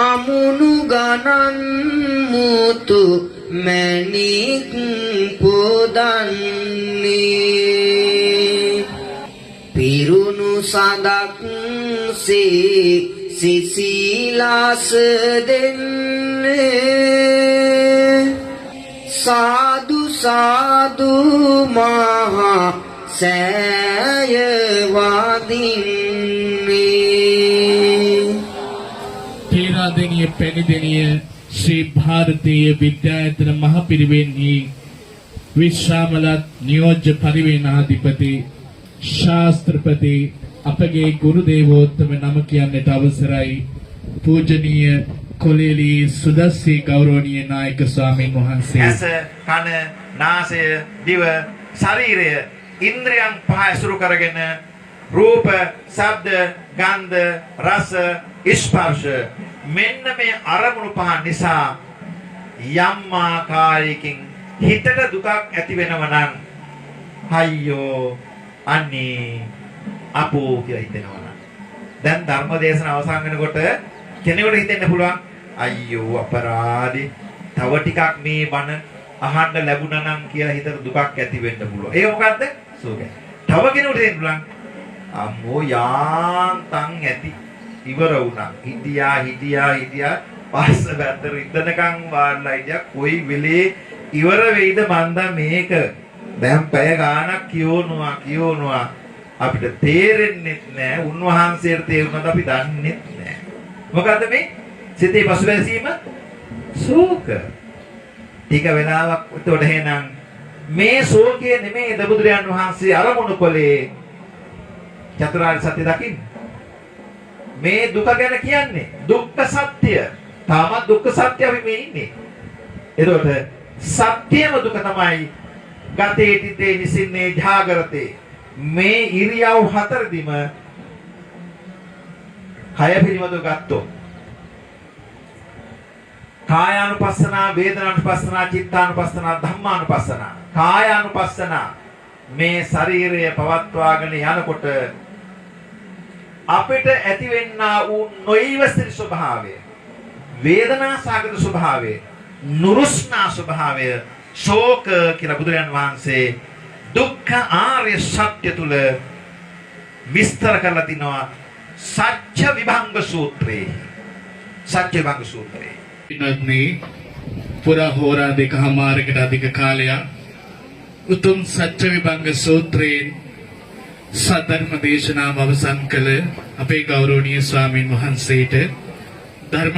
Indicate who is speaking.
Speaker 1: අමුණු ගණන් මුතු මැණික් පුදන්නේ පිරුණු සඳක් සේ සිසිලාස දෙන්නේ සාදු සාදු මහා සෑය වදින්නේ
Speaker 2: පේරාදෙණිය පැණිදෙණිය ශ්‍රී ಭಾರತೀಯ විද්‍යායතන මහපිරිවෙන්හි විශ්‍රාමලත් නියෝජ්‍ය පරිවේනාධිපති ශාස්ත්‍රපති අපගේ ගුරු දේවෝත්තම නම කියන්නට අවසරයි පූජනීය කොලේලී සුදස්සී ගෞරවනීය නායක ස්වාමීන් වහන්සේ.
Speaker 3: ඇස කන නාසය දිව ශරීරය ඉන්ද්‍රියන් පහ ඇසුරු කරගෙන රූප ශබ්ද ගන්ධ රස ස්පර්ශ මෙන්න මේ අරමුණු පහ නිසා යම් ආකාරයකින් හිතට දුකක් ඇති වෙනවා නම් අයියෝ අනේ අපෝ කියලා හිතෙනවා නම් දැන් ධර්ම දේශන අවසන් වෙනකොට කෙනෙකුට හිතෙන්න පුළුවන් අයියෝ අපරාධේ තව ටිකක් මේ බණ අහන්න ලැබුණා නම් කියලා හිතට දුකක් ඇති වෙන්න පුළුවන්. ඒක මොකද්ද? සෝකයි. තව කෙනෙකුට හිතෙන්න පුළුවන් අම්මෝ යාන්තම් ඇති ඉවර වුණා. හිටියා පස්ස පැත්තට ඉඳනකම් වාඩිලා හිටියා කොයි වෙලේ ඉවර වෙයිද මන්දා මේක. දැන් පැය ගාණක් කියවනවා අපිට තේරෙන්නේ නැහැ. උන්වහන්සේට තේරුණාද අපි දන්නේ නැහැ. මොකද්ද මේ සිතේ පසුබැසීම? ශෝක. ටික වෙලාවක් උඩ එහෙනම් මේ ශෝකය නෙමෙයි බුදුරජාන් වහන්සේ අරමුණු කළේ චතුරාර්ය සත්‍ය දකින්න. මේ දුක ගැන කියන්නේ දුක්ඛ සත්‍ය. තාමත් දුක්ඛ සත්‍ය අපි මේ ඉන්නේ. එතකොට සත්‍යම දුක තමයි ගතේ තිතේ නිසින්නේ ජාගරතේ. මේ ඉරියව් හතරදිම කය පිළිබඳව ගත්තොත් කායානුපස්සනා වේදනානුපස්සනා චිත්තානුපස්සනා ධම්මානුපස්සනා කායානුපස්සනා මේ ශරීරය පවත්වාගෙන යනකොට අපිට ඇතිවෙන්නා වූ නොයිවසිරි ස්වභාවය වේදනාසගත ස්වභාවය නුරුස්නා ස්වභාවය ශෝක කියලා බුදුරජාන් වහන්සේ දුක්ඛ ආර්ය සත්‍ය තුල විස්තර කරලා තිනවා සත්‍ය විභංග සූත්‍රයේ. සත්‍ය විභංග සූත්‍රයේ
Speaker 2: ඉන්නන්නේ පුරා හෝරා දෙකමාරකට අධික කාලයක් උතුම් සත්‍ය විභංග සූත්‍රයෙන් සද්ධර්ම දේශනාව අවසන් කළ අපේ ගෞරවනීය ස්වාමීන් වහන්සේට ධර්ම